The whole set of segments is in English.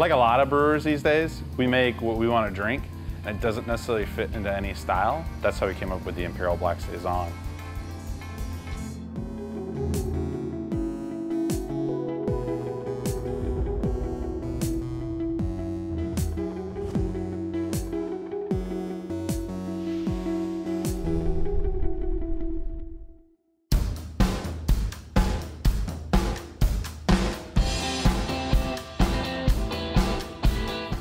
Like a lot of brewers these days, we make what we want to drink, and it doesn't necessarily fit into any style. That's how we came up with the Imperial Black Saison.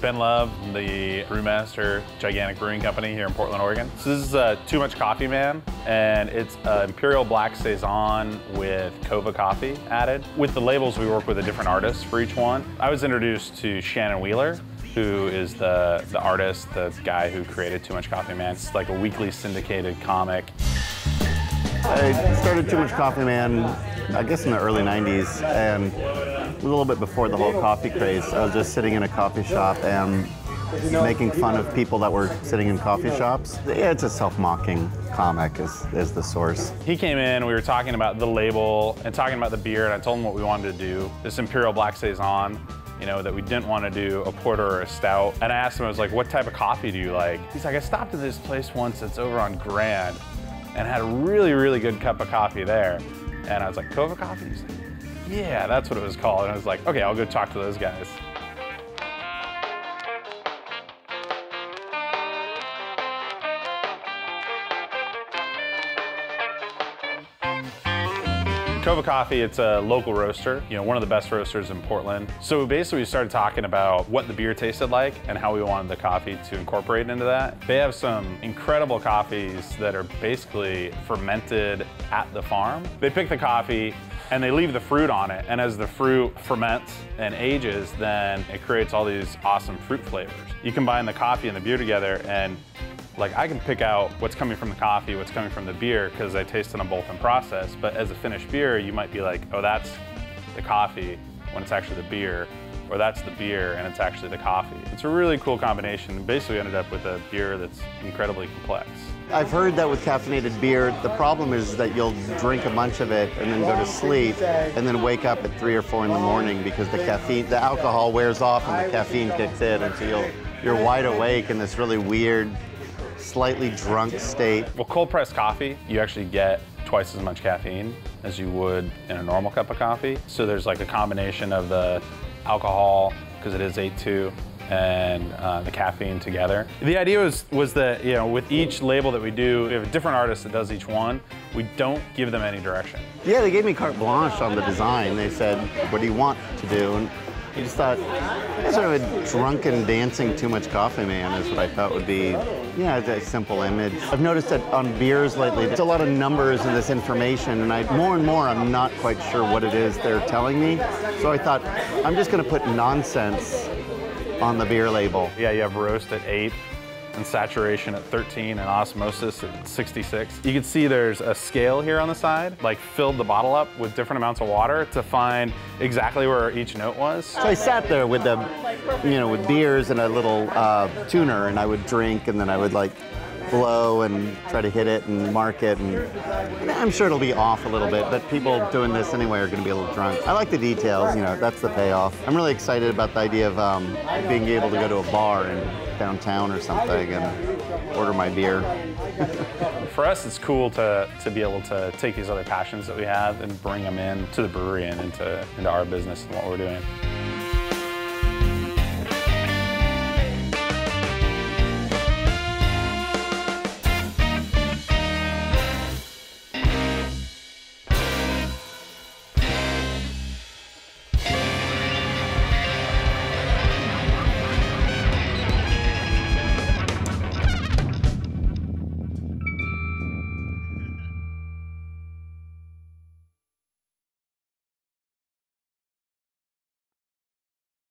Ben Love, the brewmaster, gigantic brewing company here in Portland, Oregon. So this is Too Much Coffee Man, and it's Imperial Black Saison with Cova Coffee added. With the labels, we work with a different artist for each one. I was introduced to Shannon Wheeler, who is the artist, the guy who created Too Much Coffee Man. It's like a weekly syndicated comic. I started Too Much Coffee Man, I guess in the early 90s, and a little bit before the whole coffee craze. I was just sitting in a coffee shop and making fun of people that were sitting in coffee shops. Yeah, it's a self-mocking comic is the source. He came in, we were talking about the label and talking about the beer, and I told him what we wanted to do. This Imperial Black Saison, you know, that we didn't want to do a porter or a stout. And I asked him, I was like, what type of coffee do you like? He's like, I stopped at this place once that's over on Grand and had a really, really good cup of coffee there. And I was like, Cova Coffee? He's like, yeah, that's what it was called. And I was like, okay, I'll go talk to those guys. Cova Coffee, it's a local roaster, you know, one of the best roasters in Portland. So basically we started talking about what the beer tasted like and how we wanted the coffee to incorporate into that. They have some incredible coffees that are basically fermented at the farm. They pick the coffee and they leave the fruit on it, and as the fruit ferments and ages, then it creates all these awesome fruit flavors. You combine the coffee and the beer together, and like I can pick out what's coming from the coffee, what's coming from the beer, because I tasted them both in process. But as a finished beer, you might be like, oh, that's the coffee when it's actually the beer, or that's the beer and it's actually the coffee. It's a really cool combination. Basically, we ended up with a beer that's incredibly complex. I've heard that with caffeinated beer, the problem is that you'll drink a bunch of it and then go to sleep and then wake up at 3 or 4 in the morning because the alcohol wears off and the caffeine kicks in, and so you're wide awake in this really weird, slightly drunk state. Well, cold pressed coffee, you actually get twice as much caffeine as you would in a normal cup of coffee. So there's like a combination of the alcohol, because it is 8.2, and the caffeine together. The idea was that, you know, with each label that we do, we have a different artist that does each one. We don't give them any direction. Yeah, they gave me carte blanche on the design. They said, what do you want to do? And I just thought, sort of a drunken dancing Too Much Coffee Man is what I thought would be, yeah, it's a simple image. I've noticed that on beers lately, there's a lot of numbers and this information, and more and more I'm not quite sure what it is they're telling me. So I thought, I'm just gonna put nonsense on the beer label. Yeah, you have roast at 8, and saturation at 13, and osmosis at 66. You can see there's a scale here on the side, like filled the bottle up with different amounts of water to find exactly where each note was. So I sat there with the, you know, with beers and a little tuner, and I would drink, and then I would like blow and try to hit it and mark it, and I'm sure it'll be off a little bit, but people doing this anyway are going to be a little drunk. I like the details, you know, that's the payoff. I'm really excited about the idea of being able to go to a bar in downtown or something and order my beer. For us, it's cool to be able to take these other passions that we have and bring them in to the brewery and into our business and what we're doing.